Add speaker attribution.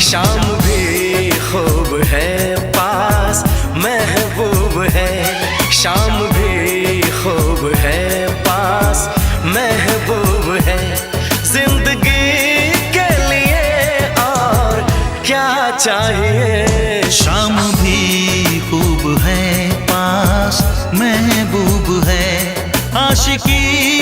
Speaker 1: शाम भी खूब है पास महबूब है, शाम भी खूब है पास महबूब है। जिंदगी के लिए और क्या चाहिए।
Speaker 2: शाम भी खूब है पास महबूब है, आशिकी